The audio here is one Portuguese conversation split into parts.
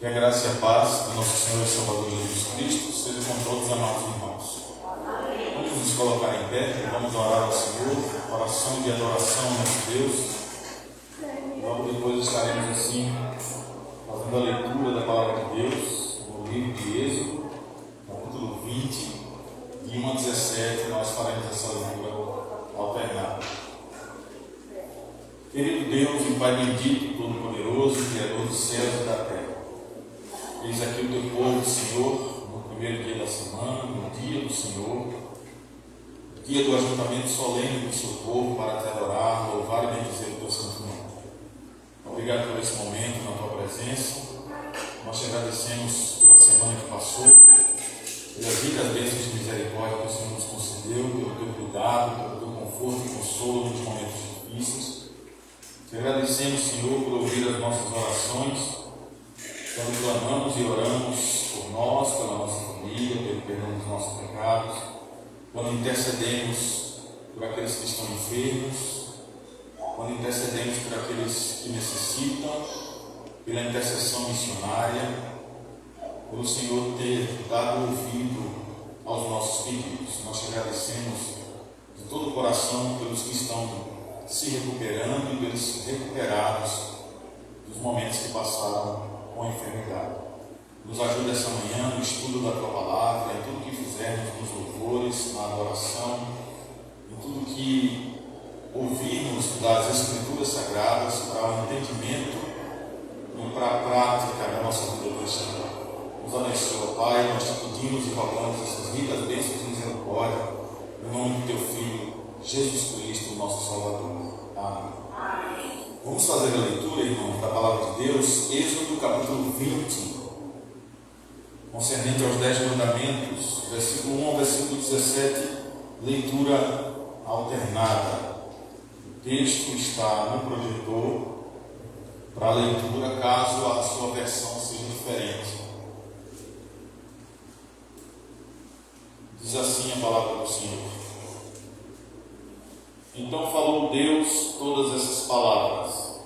Que a graça e a paz do nosso Senhor e Salvador Jesus Cristo seja com todos, amados irmãos. Vamos nos colocar em pé e vamos orar ao Senhor, oração de adoração ao nosso Deus. Logo depois estaremos assim, fazendo a leitura da palavra de Deus, no livro de Êxodo, capítulo 20, de 1 a 17, nós faremos essa leitura alternada. Querido Deus e Pai bendito, todo-poderoso, Criador dos céus e da terra, eis aqui o teu povo, Senhor, no primeiro dia da semana, no dia do Senhor, dia do ajuntamento solene do seu povo para te adorar, louvar e bendizer o teu santo nome. Obrigado por esse momento na tua presença. Nós te agradecemos pela semana que passou, pelas ricas bênçãos de misericórdia que o Senhor nos concedeu, pelo teu cuidado, pelo teu conforto e consolo nos momentos difíceis. Te agradecemos, Senhor, por ouvir as nossas orações, quando clamamos e oramos por nós, pela nossa família, pelo perdão dos nossos pecados, quando intercedemos por aqueles que estão enfermos, quando intercedemos por aqueles que necessitam, pela intercessão missionária, pelo Senhor ter dado ouvido aos nossos pedidos. Nós te agradecemos de todo o coração pelos que estão se recuperando e pelos recuperados dos momentos que passaram com a enfermidade. Nos ajuda essa manhã no estudo da tua palavra, em tudo que fizermos, nos louvores, na adoração, em tudo que ouvirmos das Escrituras Sagradas para o entendimento e para a prática da nossa vida cristã. Nos abençoa, Pai, nós te pedimos e rogamos essas ricas bênçãos de misericórdia, no nome do teu Filho, Jesus Cristo, nosso Salvador. Amém. Vamos fazer a leitura, irmãos, da palavra de Deus, Êxodo capítulo 20, concernente aos 10 mandamentos, versículo 1 ao versículo 17, leitura alternada. O texto está no projetor para leitura, caso a sua versão seja diferente. Diz assim a palavra do Senhor. Então falou Deus todas essas palavras.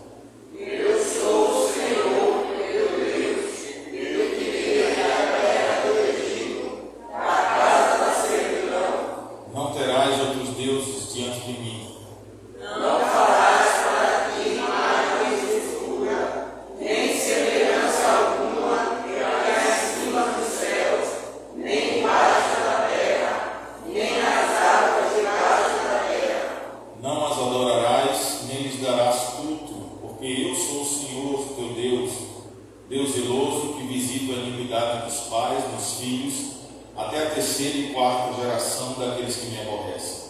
Eu sou o Senhor, teu Deus, eu tirei da terra do Egito, da casa da servidão. Não terás outros deuses diante de mim. Não farás para ti imagem de escultura, nem semelhança alguma que há acima dos céus, nem embaixo da terra, nem nas águas debaixo da terra. Não as adorarás, nem lhes darás culto, porque eu sou o Senhor, teu Deus, Deus zeloso, que visita a iniquidade dos pais, dos filhos, até a terceira e quarta geração daqueles que me aborrecem.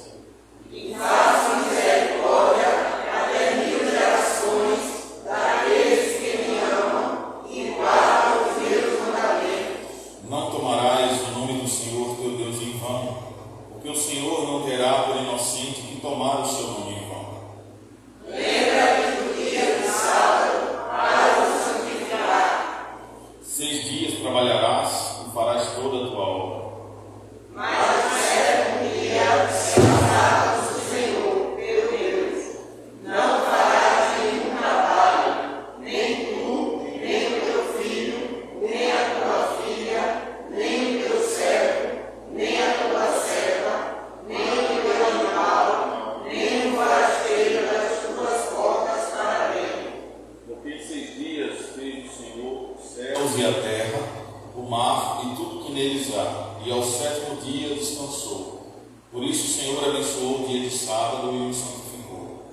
E faço misericórdia até 1000 gerações daqueles que me amam e guardam os meus mandamentos. Não tomarás o nome do Senhor, teu Deus, em vão, porque o Senhor não terá por inocente que tomar o seu nome em vão. Lembra-te do dia do sábado para o santificar. 6 dias trabalharás e farás toda a tua obra. Mas o sétimo dia é sábado do Senhor, teu Deus. Não farás nenhum trabalho, nem tu, nem o teu filho, nem a tua filha, nem o teu servo, nem a tua serva, nem o teu animal, nem o forasteiro das tuas portas para dentro. Porque em 6 dias fez o Senhor os céus e a terra, o mar e tudo que neles há, e ao 7º dia descansou. Por isso o Senhor abençoou o dia de sábado e o santificou.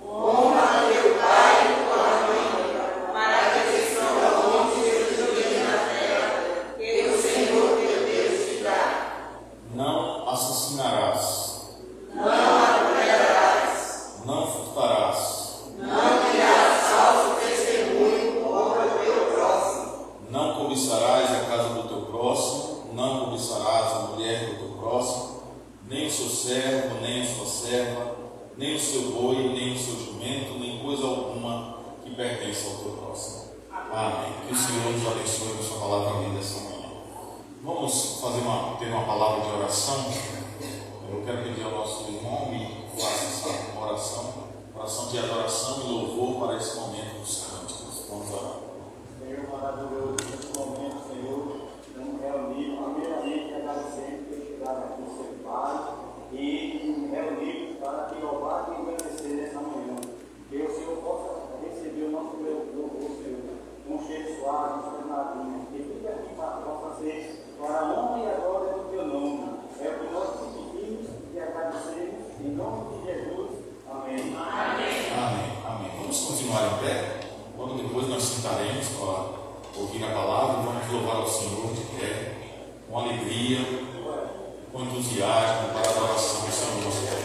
Honra a teu pai e tua mãe, para que descenda longe dos dias na terra, que o Senhor teu Deus te dá. Não assassinarás, Não adulterarás, não furtarás, não dirás falso testemunho contra o teu próximo, não cobiçarás a casa do teu próximo, não cobiçarás a mulher do teu próximo, nem o seu servo, nem a sua serva, nem o seu boi, nem o seu jumento, nem coisa alguma que pertença ao teu próximo. Amém. Que o Senhor nos abençoe com sua palavra linda essa manhã. Vamos ter uma palavra de oração. Eu quero pedir ao nosso irmão que faça essa oração de adoração e louvor para esse momento dos cânticos. Vamos orar. Senhor maravilhoso, corações para ouvir a palavra. Vamos louvar ao Senhor de pé, com alegria, com entusiasmo, para a adoração do Senhor nosso Deus.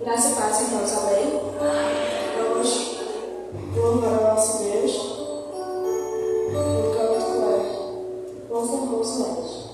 Graça e paz, irmãos, amém? Vamos louvar ao nosso Deus no canto colar. Vamos louvar os irmãos.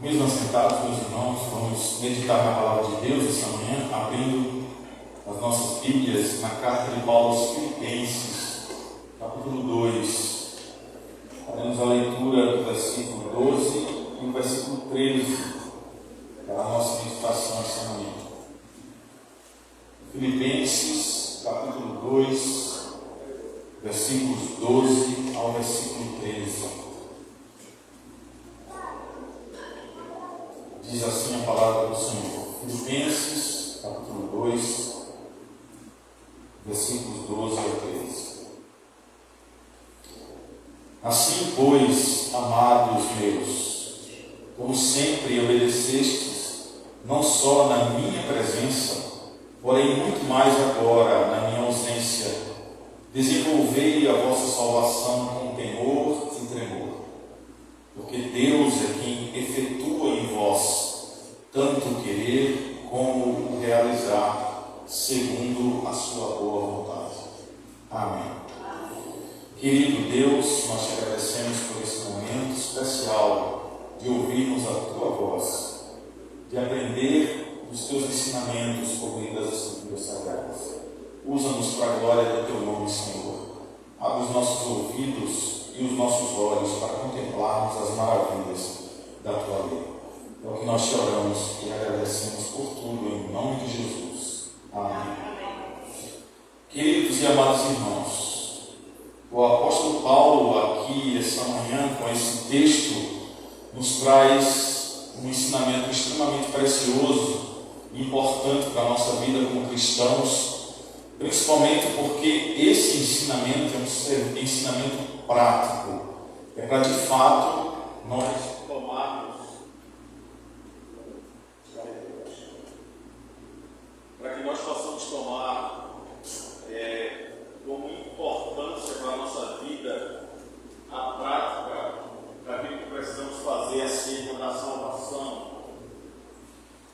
Mesmo assentados, meus irmãos, vamos meditar na palavra de Deus essa manhã, abrindo as nossas Bíblias na carta de Paulo aos Filipenses, capítulo 2. Faremos a leitura do versículo 12 e do versículo 13 para a nossa meditação essa manhã. Filipenses, capítulo 2, versículos 12 ao versículo 13. Diz assim a palavra do Senhor. Filipenses, capítulo 2, versículos 12 ao 13. Assim, pois, amados meus, como sempre obedecestes, não só na minha presença, porém muito mais agora na minha ausência, desenvolvei a vossa salvação com temor e tremor. Porque Deus é quem efetua em vós tanto o querer como o realizar, segundo a sua boa vontade. Amém. Querido Deus, nós te agradecemos por esse momento especial de ouvirmos a tua voz, de aprender os teus ensinamentos por meio das Escrituras Sagradas. Usa-nos para a glória do teu nome, Senhor. Abre os nossos ouvidos e os nossos olhos para contemplarmos as maravilhas da tua lei. É o que nós te oramos e agradecemos por tudo, em nome de Jesus. Amém. Queridos e amados irmãos, o apóstolo Paulo aqui esta manhã com esse texto nos traz um ensinamento extremamente precioso e importante para a nossa vida como cristãos, principalmente porque esse ensinamento é um ensinamento prático. É para de fato nós tomarmos, para que nós possamos tomar como importância para a nossa vida a prática daquilo que precisamos fazer acerca da salvação.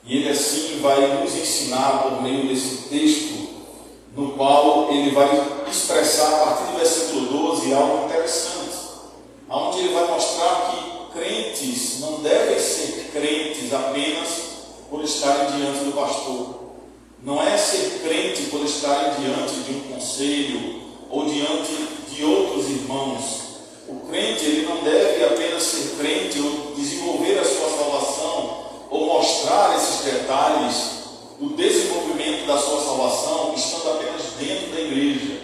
E ele assim vai nos ensinar por meio desse texto, no qual ele vai expressar a partir do versículo 12 algo interessante, onde ele vai mostrar que crentes não devem ser crentes apenas por estarem diante do pastor. Não é ser crente por estarem diante de um conselho ou diante de outros irmãos. O crente ele não deve apenas ser crente ou desenvolver a sua salvação ou mostrar esses detalhes do desenvolvimento da sua salvação estando apenas dentro da igreja.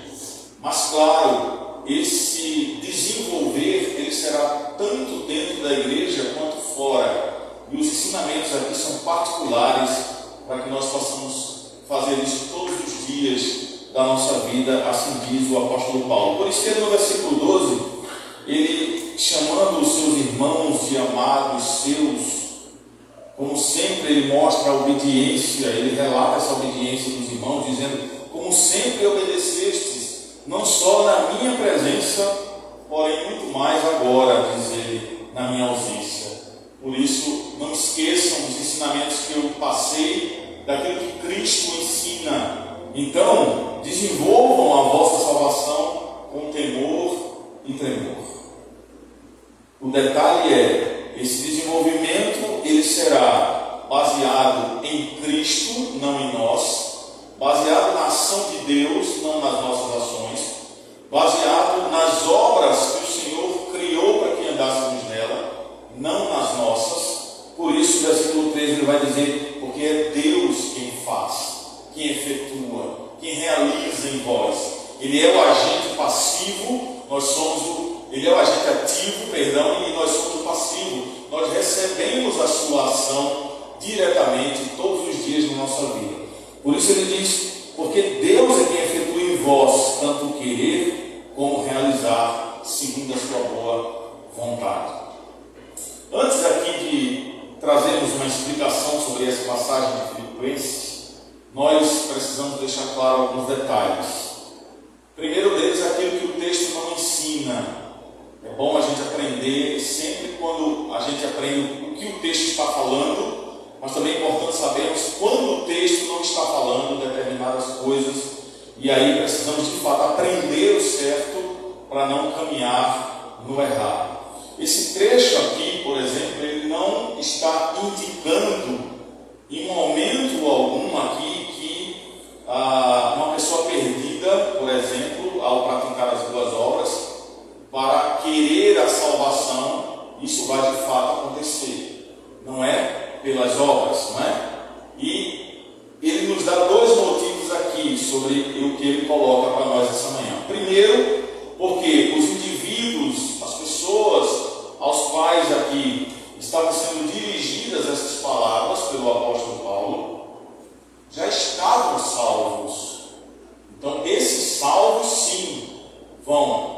Mas claro, esse desenvolver ele será tanto dentro da igreja quanto fora. E os ensinamentos aqui são particulares para que nós possamos fazer isso todos os dias da nossa vida, assim diz o apóstolo Paulo. Por isso, no versículo 12, ele chamando os seus irmãos de amados seus, como sempre ele mostra a obediência, ele relata essa obediência dos irmãos, dizendo, como sempre obedecestes, não só na minha presença, porém muito mais agora, diz ele, na minha ausência. Por isso, não esqueçam os ensinamentos que eu passei, daquilo que Cristo ensina. Então, desenvolvam a vossa salvação com temor e tremor. O detalhe é, esse desenvolvimento ele será baseado em Cristo, não em nós, baseado na ação de Deus, não nas nossas ações, baseado nas obras que o Senhor criou para que andássemos nela, não nas nossas. Por isso, o versículo 13 ele vai dizer, porque é Deus quem faz, quem efetua, quem realiza em vós. Ele é o agente passivo, ele é o agente ativo, e nós somos o passivo. Nós recebemos a sua ação diretamente todos os dias da nossa vida. Por isso ele diz, porque Deus é quem efetua em vós tanto o querer como realizar segundo a sua boa vontade. Antes aqui de trazermos uma explicação sobre essa passagem de Filipenses, nós precisamos deixar claro alguns detalhes. Primeiro deles é aquilo que o texto não ensina. É bom a gente aprender sempre quando a gente aprende o que o texto está falando, mas também é importante sabermos quando o texto não está falando determinadas coisas, e aí precisamos de fato aprender o certo para não caminhar no errado. Esse trecho aqui, por exemplo, ele não está indicando em momento algum aqui que uma pessoa perdida, por exemplo, ao praticar as boas obras, para querer a salvação, isso vai de fato acontecer. Não é pelas obras, não é? E ele nos dá dois motivos aqui sobre o que ele coloca para nós essa manhã. Primeiro, porque os indivíduos, as pessoas aos quais aqui estavam sendo dirigidas essas palavras pelo apóstolo Paulo, já estavam salvos. Então, esses salvos, sim, vão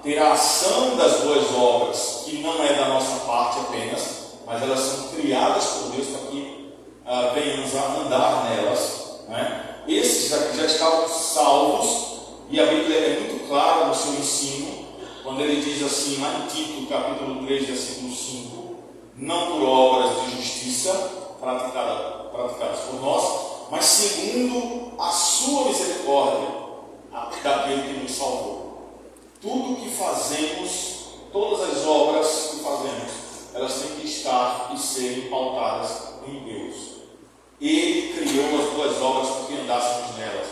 ter a ação das boas obras, que não é da nossa parte apenas, mas elas são criadas por Deus para que venhamos a andar nelas, né? Esses aqui já estavam salvos, e a Bíblia é muito clara no seu ensino, quando ele diz assim, lá em Tito, capítulo 3, versículo 5, não por obras de justiça praticadas por nós, mas segundo a sua misericórdia, daquele que nos salvou. Tudo que fazemos, todas as obras que fazemos, elas têm que estar e serem pautadas em Deus. Ele criou as boas obras para que andássemos nelas.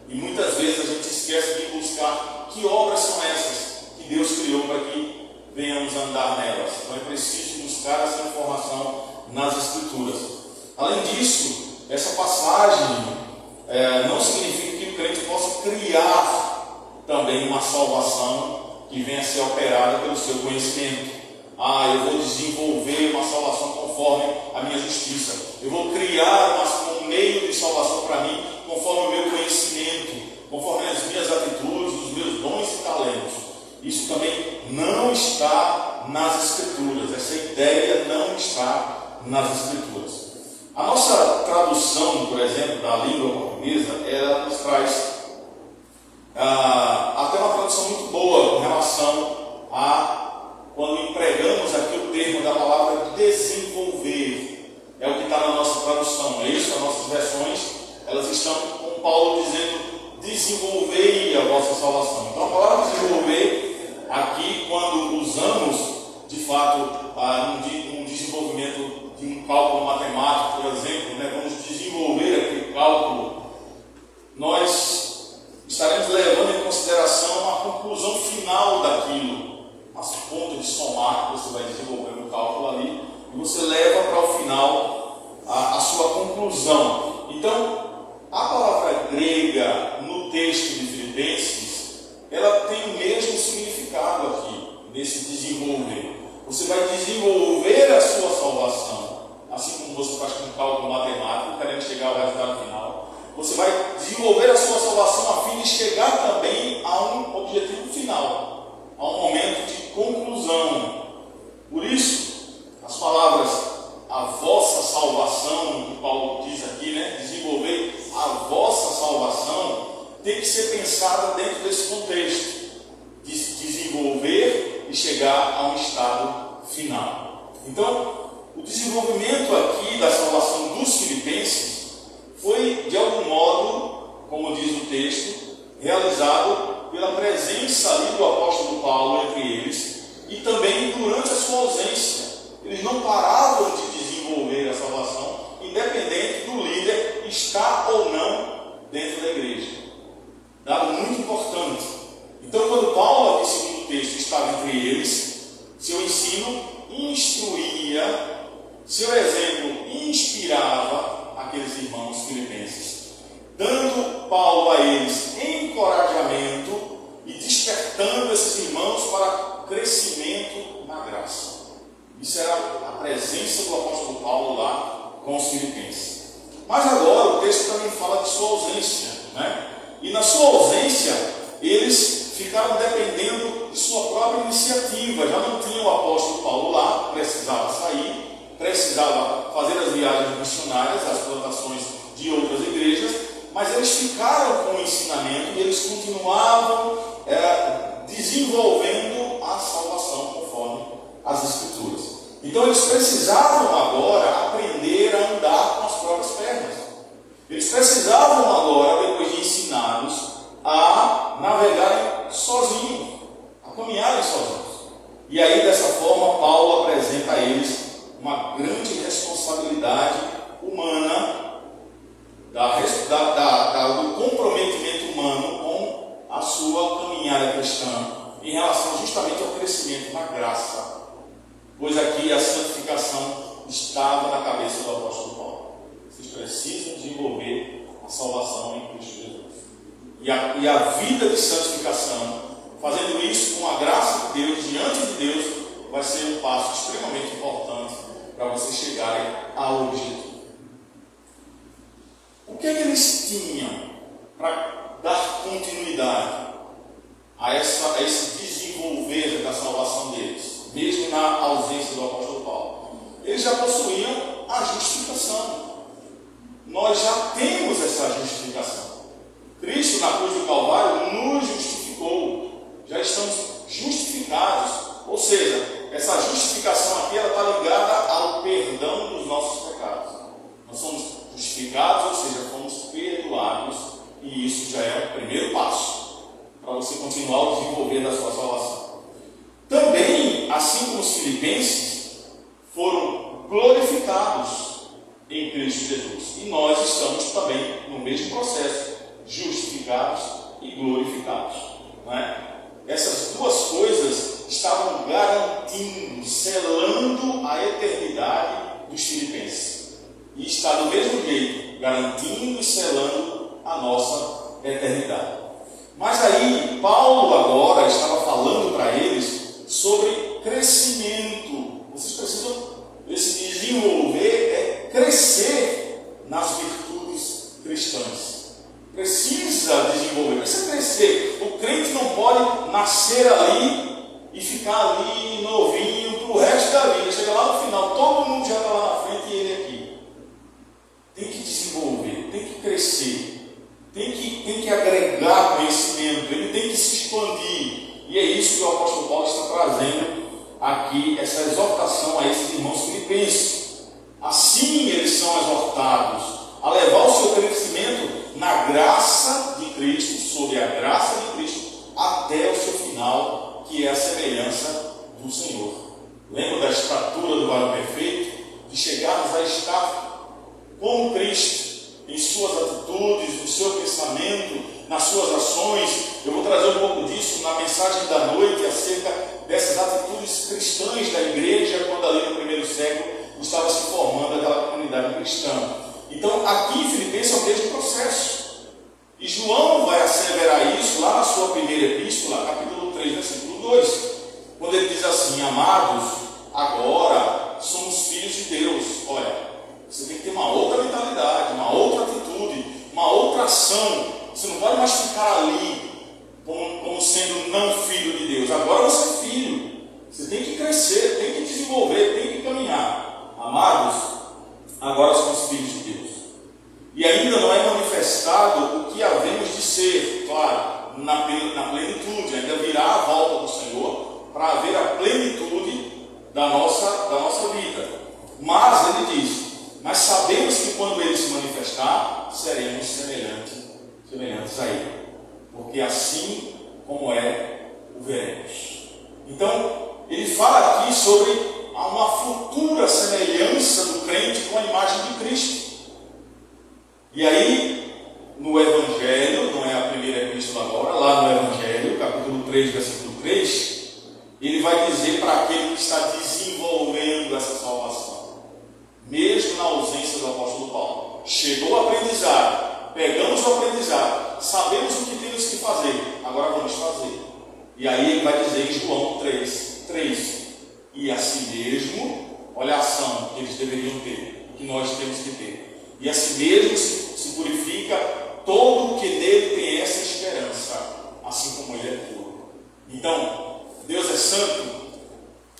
E muitas vezes a gente esquece de buscar que obras são essas que Deus criou para que venhamos a andar nelas. Então é preciso buscar essa informação nas Escrituras. Além disso, essa passagem não significa que o crente possa criar também uma salvação que venha a ser operada pelo seu conhecimento. Eu vou desenvolver uma salvação conforme a minha justiça. Eu vou criar um meio de salvação para mim conforme o meu conhecimento, conforme as minhas atitudes, os meus dons e talentos. Isso também não está nas Escrituras. Essa ideia não está nas Escrituras. A nossa tradução, por exemplo, da língua portuguesa, ela nos traz até uma tradução muito boa com relação a quando empregamos aqui o termo da palavra desenvolver. É o que está na nossa tradução, é isso? As nossas versões, elas estão com Paulo dizendo desenvolvei a vossa salvação. Então a palavra desenvolver aqui, quando usamos de fato um desenvolvimento de um cálculo matemático, por exemplo, vamos desenvolver aquele cálculo, nós estaremos levando em consideração a conclusão final daquilo, a ponto de somar, que você vai desenvolver um cálculo ali, e você leva para o final a sua conclusão. Então, a palavra grega no texto de Filipenses, ela tem o mesmo significado aqui, nesse desenvolver. Você vai desenvolver a sua salvação, assim como você faz com um cálculo matemático, querendo chegar ao resultado final. Você vai desenvolver a sua salvação a fim de chegar também a um objetivo final, a um momento de conclusão. Por isso, as palavras a vossa salvação, que Paulo diz aqui, desenvolver a vossa salvação, tem que ser pensada dentro desse contexto, de desenvolver e chegar a um estado final. Então, o desenvolvimento aqui da salvação dos filipenses foi, de algum modo, como diz o texto, realizado pela presença ali do apóstolo Paulo entre eles, e também durante a sua ausência. Eles não paravam de desenvolver a salvação, independente do líder estar ou não dentro da igreja. Dado muito importante. Então, quando Paulo, aqui segundo o texto, estava entre eles, seu ensino instruía, seu exemplo inspirava aqueles irmãos filipenses, dando Paulo a eles encorajamento e despertando esses irmãos para crescimento na graça. Isso era a presença do apóstolo Paulo lá com os filipenses. Mas agora o texto também fala de sua ausência, E na sua ausência, eles ficaram dependendo de sua própria iniciativa. Já não tinha o apóstolo Paulo lá, precisava sair, precisava fazer as viagens missionárias, as plantações de outras igrejas, mas eles ficaram com o ensinamento e eles continuavam desenvolvendo a salvação conforme as Escrituras. Então eles precisavam agora aprender a andar com as próprias pernas. Eles precisavam agora, depois de ensinados, a navegarem sozinhos, a caminharem sozinhos. E relação justamente ao crescimento na graça, pois aqui a santificação estava na cabeça do apóstolo Paulo. Vocês precisam desenvolver a salvação em Cristo Jesus. E a vida de santificação, fazendo isso com a graça de Deus, diante de Deus, vai ser um passo extremamente importante para vocês chegarem ao objetivo. O que é que eles tinham para dar continuidade a esse desenvolver da salvação deles, mesmo na ausência do apóstolo Paulo? Eles já possuíam a justificação. Nós já temos essa justificação. Cristo, na cruz do Calvário, nos justificou. Já estamos justificados. Ou seja, essa justificação aqui está ligada ao perdão dos nossos pecados. Nós somos justificados, ou seja, fomos perdoados. E isso já é o primeiro passo para você continuar o desenvolver da sua salvação. Também, assim como os filipenses, foram glorificados em Cristo Jesus. E nós estamos também no mesmo processo, justificados e glorificados. Não é? Essas duas coisas estavam garantindo, selando a eternidade dos filipenses. E está do mesmo jeito, garantindo e selando a nossa eternidade. Mas aí, Paulo agora estava falando para eles sobre crescimento. Vocês precisam, esse desenvolver é crescer nas virtudes cristãs. Precisa desenvolver, precisa crescer. O crente não pode nascer ali e ficar ali novinho para o resto da vida. Chega lá no final, todo mundo já está lá na frente e ele aqui. Tem que desenvolver, tem que crescer, tem que agregar conhecimento, ele tem que se expandir. E é isso que o apóstolo Paulo está trazendo aqui, essa exortação a esses irmãos filipenses. Assim eles são exortados a levar o seu crescimento na graça de Cristo, sob a graça de Cristo, até o seu final, que é a semelhança do Senhor. Lembra da estatura do varão perfeito? De chegarmos a estar com Cristo, em suas atitudes, no seu pensamento, nas suas ações. Eu vou trazer um pouco disso na mensagem da noite, acerca dessas atitudes cristãs da igreja, quando ali no primeiro século estava se formando aquela comunidade cristã. Então, aqui em Filipenses é o mesmo processo. E João vai asseverar isso lá na sua primeira epístola, capítulo 3, versículo 2, quando ele diz assim: amados, agora somos filhos de Deus. Olha, você tem que ter uma outra mentalidade, uma outra atitude, uma outra ação. Você não pode mais ficar ali como sendo não filho de Deus. Agora você é filho. Você tem que crescer, tem que desenvolver, tem que caminhar. Amados, agora somos filhos de Deus. E ainda não é manifestado o que havemos de ser, claro, na plenitude. Ainda virá a volta do Senhor para haver a plenitude da nossa vida. Mas ele diz: mas sabemos que quando ele se manifestar, seremos semelhantes a ele, porque assim como é, o veremos. Então, ele fala aqui sobre uma futura semelhança do crente com a imagem de Cristo. E aí, no Evangelho, não é a primeira epístola agora, lá no Evangelho, capítulo 3, versículo 3, ele vai dizer para aquele que está desenvolvendo essa salvação, mesmo na ausência do apóstolo Paulo: chegou o aprendizado, pegamos o aprendizado, sabemos o que temos que fazer, agora vamos fazer. E aí ele vai dizer em João 3, e assim mesmo, olha a ação que eles deveriam ter, que nós temos que ter. E assim mesmo se purifica todo o que nele tem essa esperança, assim como ele é puro. Então, Deus é santo,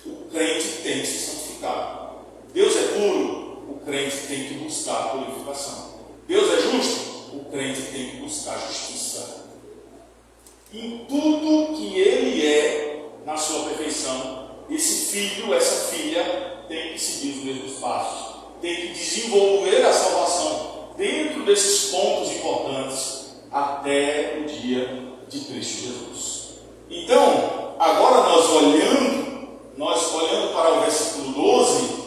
o crente tem que se santificar. Deus é puro, o crente tem que buscar a purificação. Deus é justo, o crente tem que buscar a justiça. Em tudo que ele é, na sua perfeição, esse filho, essa filha, tem que seguir os mesmos passos. Tem que desenvolver a salvação dentro desses pontos importantes até o dia de Cristo Jesus. Então, agora nós olhando para o versículo 12,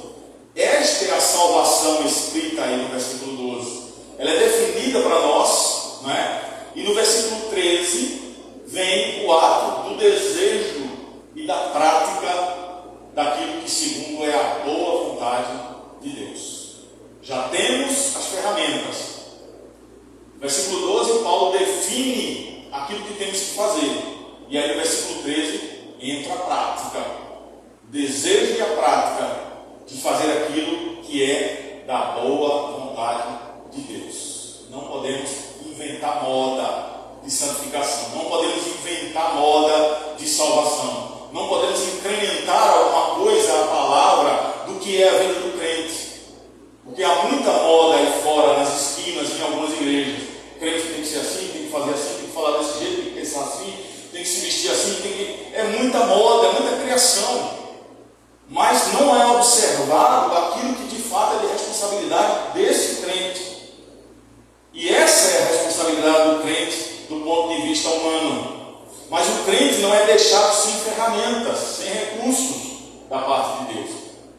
esta é a salvação escrita aí no versículo 12. Ela é definida para nós, não é? E no versículo 13 vem o ato do desejo e da prática daquilo que segundo é a boa vontade de Deus. Já temos as ferramentas. Versículo 12, Paulo define aquilo que temos que fazer. E aí no versículo 13 entra a prática. O desejo e a prática de fazer aquilo que é da boa vontade de Deus. Não podemos inventar moda de santificação. Não podemos inventar moda de salvação. Não podemos incrementar alguma coisa à palavra do que é a vida do crente. Porque há muita moda aí fora, nas esquinas, em algumas igrejas. O crente tem que ser assim, tem que fazer assim, tem que falar desse jeito, tem que pensar assim, tem que se vestir assim, é muita moda, é muita criação. Mas não é observado aquilo que de fato é de responsabilidade desse crente. E essa é a responsabilidade do crente do ponto de vista humano. Mas o crente não é deixado sem ferramentas, sem recursos da parte de Deus.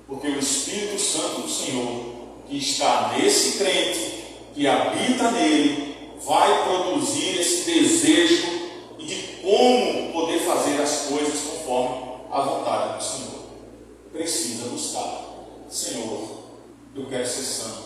Porque o Espírito Santo do Senhor, que está nesse crente, que habita nele, vai produzir esse desejo de como poder fazer as coisas conforme a vontade do Senhor. Precisa buscar. Senhor, eu quero ser santo.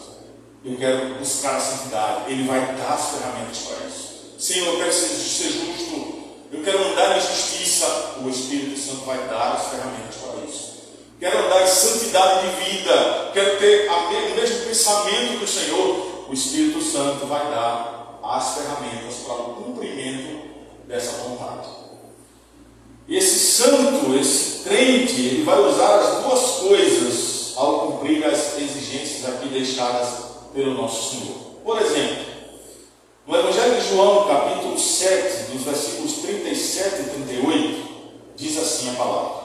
Eu quero buscar a santidade. Ele vai dar as ferramentas para isso. Senhor, eu quero ser justo. Eu quero andar em justiça. O Espírito Santo vai dar as ferramentas para isso. Quero andar em santidade de vida. Quero ter o mesmo pensamento do Senhor. O Espírito Santo vai dar as ferramentas para o cumprimento dessa vontade. Esse santo, esse crente, ele vai usar as duas coisas ao cumprir as exigências aqui deixadas pelo nosso Senhor. Por exemplo, no Evangelho de João, capítulo 7, nos versículos 37 e 38, diz assim a palavra: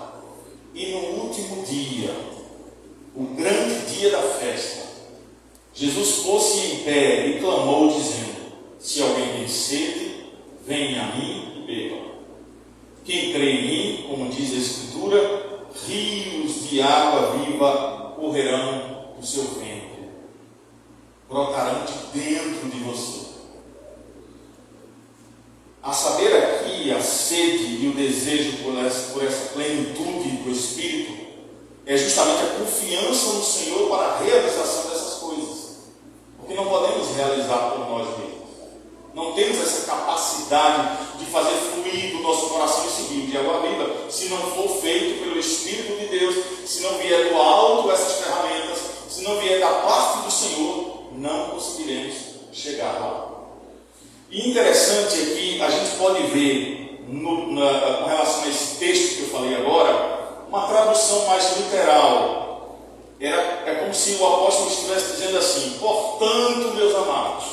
e no último dia, o grande dia da festa, Jesus pôs-se em pé e clamou, dizendo: se alguém tem sede, venha a mim e beba. Quem crê em mim, como diz a Escritura, rios de água viva correrão do seu ventre, brotarão de dentro de você. A saber aqui, a sede e o desejo por essa plenitude do Espírito é justamente a confiança no Senhor para a realização dessas coisas. Porque não podemos realizar por nós mesmos. Não temos essa capacidade de fazer fluir do nosso coração esse rio de água viva, se não for feito pelo Espírito de Deus, se não vier do alto essas ferramentas, se não vier da parte do Senhor, não conseguiremos chegar lá. E interessante aqui, a gente pode ver, com relação a esse texto que eu falei agora, uma tradução mais literal. É como se o apóstolo estivesse dizendo assim: portanto, meus amados,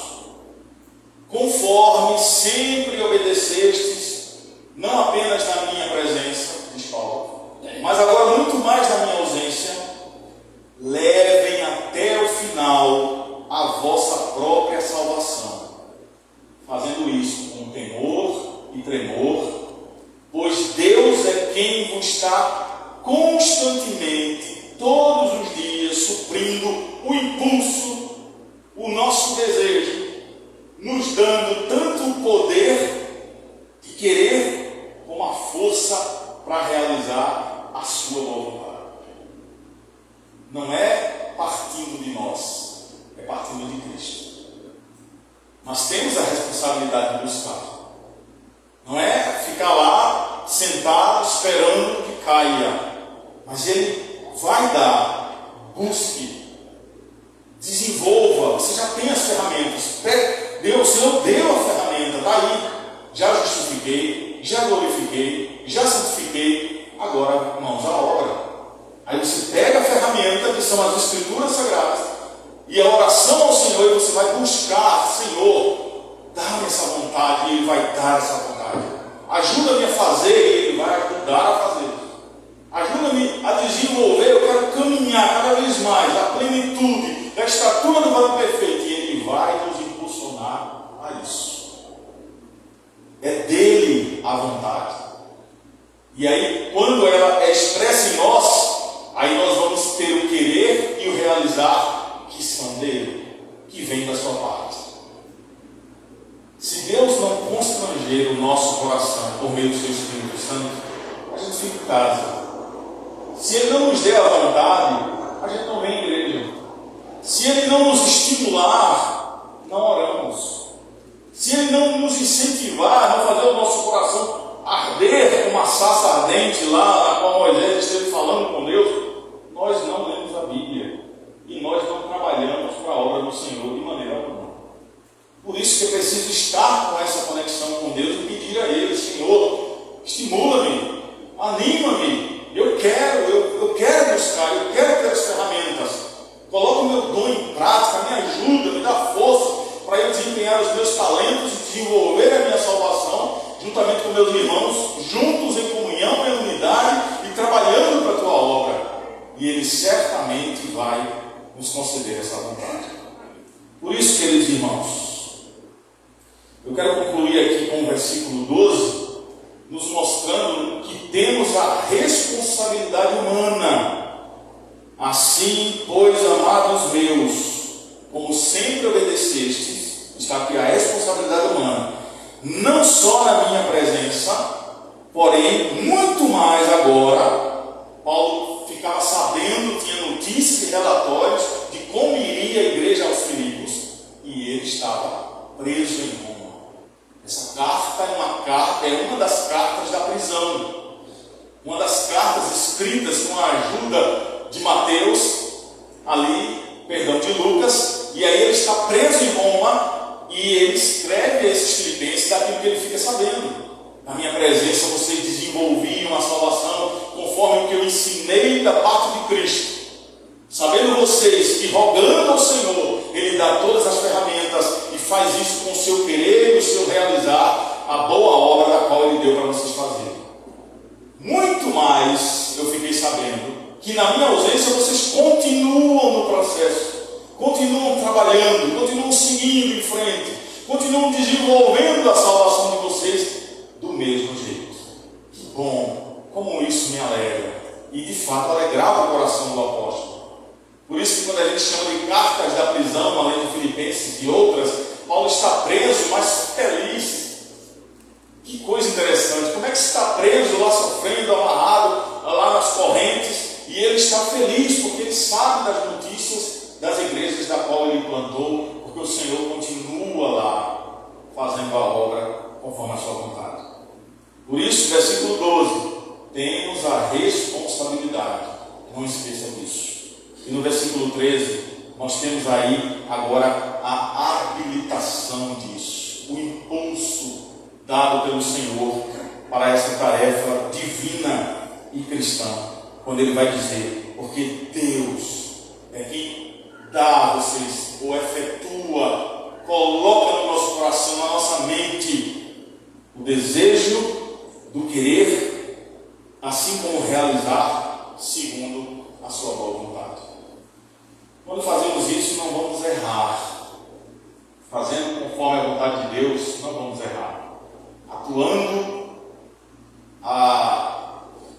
conforme sempre obedecestes, não apenas na minha presença, diz Paulo, mas agora muito mais na minha ausência, levem até o final a vossa própria salvação, fazendo isso com temor e tremor, pois Deus é quem vos está constantemente, todos os dias, suprindo o impulso, o nosso desejo, nos dando tanto o poder de querer como a força para realizar a sua vontade. Não é partindo de nós, é partindo de Cristo. Mas temos a responsabilidade de buscar. Não é ficar lá sentado esperando que caia, mas Ele vai dar. Busque, desenvolva. Você já tem as ferramentas. O Senhor deu a ferramenta, está aí. Já justifiquei, já glorifiquei, já santifiquei. Agora, mãos à obra. Aí você pega a ferramenta, que são as Escrituras Sagradas, e a oração ao Senhor, e você vai buscar: Senhor, dá-me essa vontade, e Ele vai dar essa vontade. Ajuda-me a fazer, e Ele vai ajudar a fazer. Ajuda-me a desenvolver, eu quero caminhar cada vez mais a plenitude da estatura do varão perfeito, e Ele vai nos impulsionar a isso. É dele a vontade. E aí, quando ela é expressa em nós, aí nós vamos ter o querer e o realizar, que são dele, que vem da sua parte. Se Deus não constranger o nosso coração por meio do seu Espírito Santo, a gente fica em casa. Se Ele não nos der a vontade, a gente não vem à igreja. Se Ele não nos estimular, não oramos. Se Ele não nos incentivar, não fazer o nosso coração arder como uma sarça ardente lá na qual Moisés esteve falando com Deus, nós não lemos a Bíblia e nós não trabalhamos para a obra do Senhor de maneira alguma. Por isso que eu preciso estar com essa conexão com Deus e pedir a Ele: Senhor, estimula-me, anima-me, eu quero buscar, eu quero ter as ferramentas, coloca o meu dom em prática, me ajuda, me dá força para eu desempenhar os meus talentos e desenvolver a minha salvação juntamente com meus irmãos, juntos em comunhão, em unidade e trabalhando para a tua obra. E Ele certamente vai nos conceder essa vontade. Por isso, queridos irmãos, eu quero concluir aqui com o versículo 12, nos mostrando que temos a responsabilidade humana. Assim, pois, amados meus, como sempre obedecestes, está aqui a responsabilidade humana, não só na minha presença, porém, muito mais agora. Paulo ficava sabendo, tinha notícias e relatórios de como iria a igreja aos Filipos, e ele estava preso em Roma. Essa carta é uma das cartas da prisão, uma das cartas escritas com a ajuda de Mateus, de Lucas, e aí ele está preso em Roma, e ele escreve a esses filipenses daquilo que ele fica sabendo. Na minha presença vocês desenvolviam a salvação conforme o que eu ensinei da parte de Cristo. Sabendo vocês que, rogando ao Senhor, Ele dá todas as ferramentas e faz isso com o seu querer e o seu realizar a boa obra da qual Ele deu para vocês fazerem. Muito mais eu fiquei sabendo que na minha ausência vocês continuam no processo, continuam trabalhando, continuam seguindo em frente, continuam desenvolvendo a salvação de vocês do mesmo jeito. Que bom, como isso me alegra, e de fato alegrava o coração do apóstolo. Por isso que quando a gente chama de cartas da prisão, além de Filipenses e outras, Paulo está preso, mas feliz. Que coisa interessante, como é que está preso lá sofrendo, amarrado lá nas correntes, e ele está feliz porque ele sabe das notícias das igrejas da qual ele plantou, porque o Senhor continua lá fazendo a obra conforme a sua vontade. Por isso, versículo 12, temos a responsabilidade, não esqueçam disso. E no versículo 13, nós temos aí agora a habilitação disso, o impulso dado pelo Senhor para essa tarefa divina e cristã, quando Ele vai dizer, porque Deus é quem dá a vocês, ou efetua, coloca no nosso coração, na nossa mente, o desejo do querer, assim como realizar, segundo a sua boa vontade. Quando fazemos isso, não vamos errar. Fazendo conforme a vontade de Deus, não vamos errar. Atuando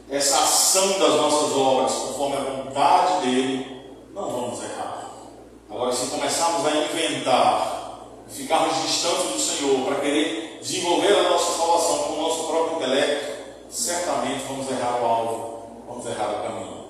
essa ação das nossas obras conforme a vontade dele, não vamos errar. Agora, se começarmos a inventar, ficarmos distantes do Senhor para querer desenvolver a nossa salvação com o nosso próprio intelecto, certamente vamos errar o alvo, vamos errar o caminho.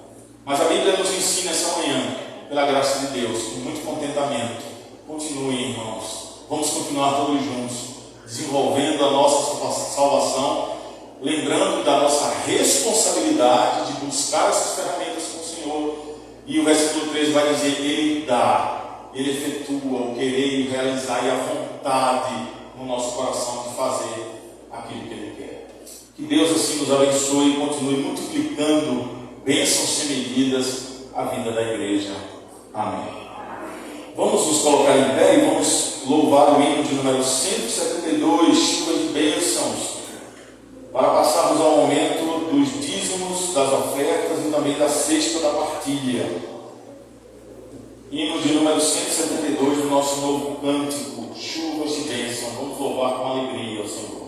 Mas a Bíblia nos ensina essa manhã, pela graça de Deus, com muito contentamento. Continuem, irmãos, vamos continuar todos juntos, desenvolvendo a nossa salvação, lembrando da nossa responsabilidade de buscar essas ferramentas com o Senhor. E o versículo 13 vai dizer, Ele dá, Ele efetua o querer e realizar e a vontade no nosso coração de fazer aquilo que Ele quer. Que Deus assim nos abençoe e continue multiplicando bênçãos sem medidas a vida da igreja. Amém. Vamos nos colocar em pé e vamos louvar o hino de número 172, chuva de bênçãos, para passarmos ao momento dos dízimos, das ofertas e também da cesta da partilha. Hino de número 172 do nosso novo cântico, chuvas de bênção. Vamos louvar com alegria ao Senhor.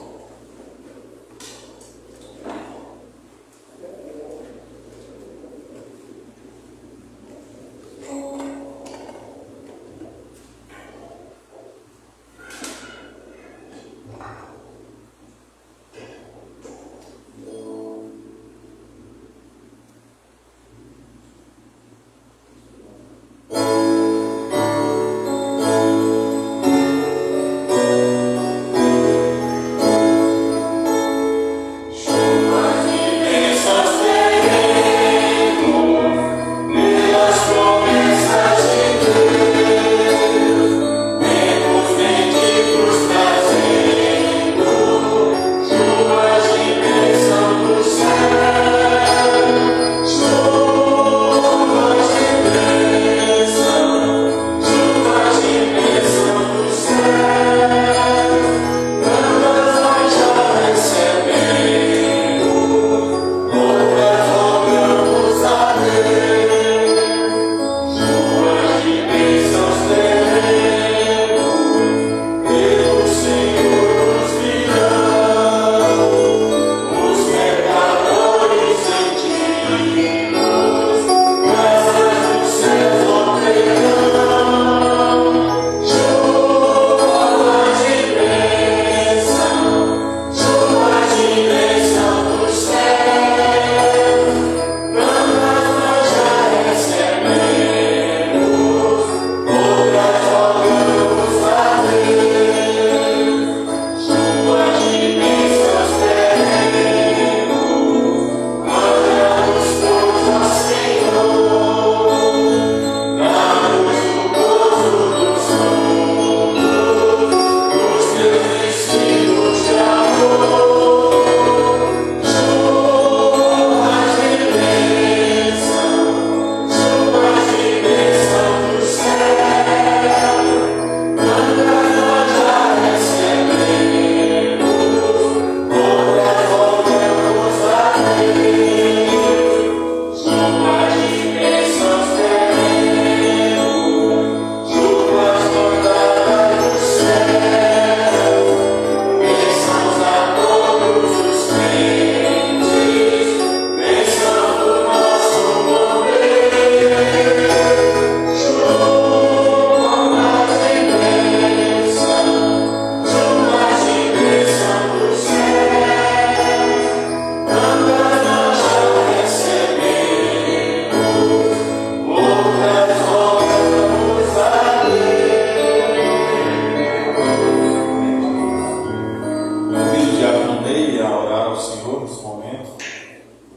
ao Senhor nesse momento,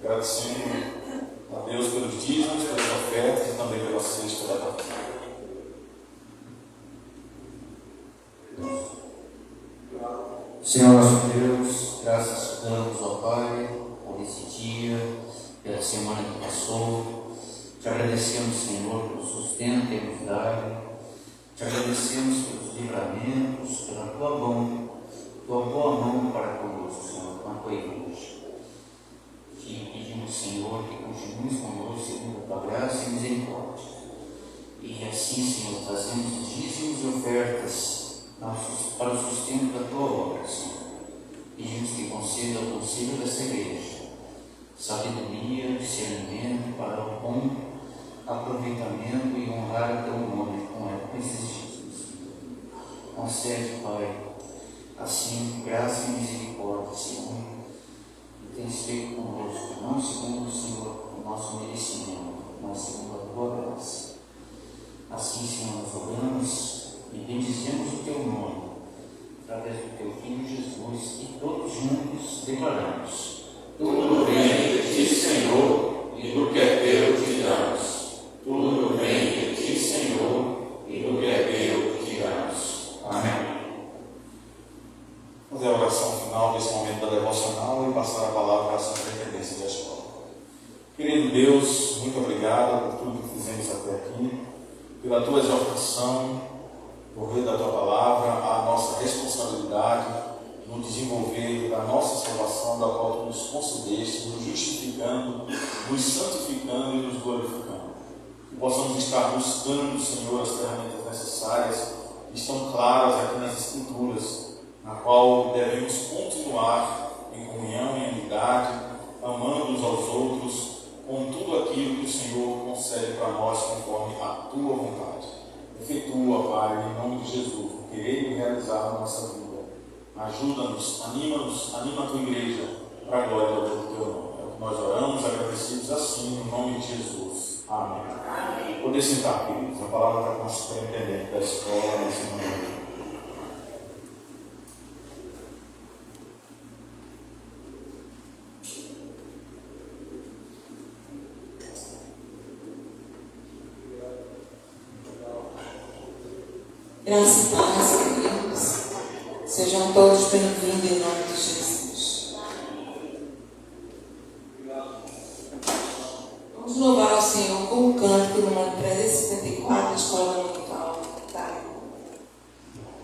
agradecendo a Deus pelos dízimos, pelas ofertas e também pela cesta da partilha. Senhor nosso Deus, graças damos ao Pai por esse dia, pela semana que passou. Te agradecemos, Senhor, pelo sustento que nos dado. Te agradecemos pelos livramentos, pela tua boa mão para conosco, Senhor, com a tua igreja. Te pedimos, Senhor, que continues conosco segundo a tua graça e misericórdia. E assim, Senhor, trazemos os dízimos e ofertas para o sustento da tua obra, Senhor. Pedimos que conceda ao conselho dessa igreja sabedoria, discernimento para o bom aproveitamento e honrar o teu nome com esses dízimos. Concede, Pai, assim, graça e misericórdia, Senhor, que tens feito conosco, não segundo, Senhor, o nosso merecimento, mas segundo a tua graça. Assim, Senhor, nós oramos e bendizemos o teu nome, através do teu Filho Jesus, e todos juntos declaramos: Tudo vem de ti, Senhor, e do que é teu te damos. Tudo vem de ti, Senhor, e do que é teu te damos. Amém. Fazer a oração final desse momento da devocional e passar a palavra à superintendência da escola. Querido Deus, muito obrigado por tudo que fizemos até aqui, pela tua exortação, por meio da tua palavra, a nossa responsabilidade no desenvolver da nossa salvação, da qual tu nos concedeste, nos justificando, nos santificando e nos glorificando. Que possamos estar buscando, Senhor, as ferramentas necessárias que estão claras aqui nas Escrituras, na qual devemos continuar em comunhão, em unidade, amando uns aos outros, com tudo aquilo que o Senhor concede para nós conforme a tua vontade. Efetua, Pai, em nome de Jesus, o querer e realizar na nossa vida. Ajuda-nos, anima a tua igreja para a glória do teu nome. É o que nós oramos, agradecidos assim, em nome de Jesus. Amém. Amém. Poder sentar, queridos. A palavra está com o superintendente da escola nesse momento. Graça e paz, queridos. Sejam todos bem-vindos em nome de Jesus. Vamos louvar ao Senhor com um cântico no número 354,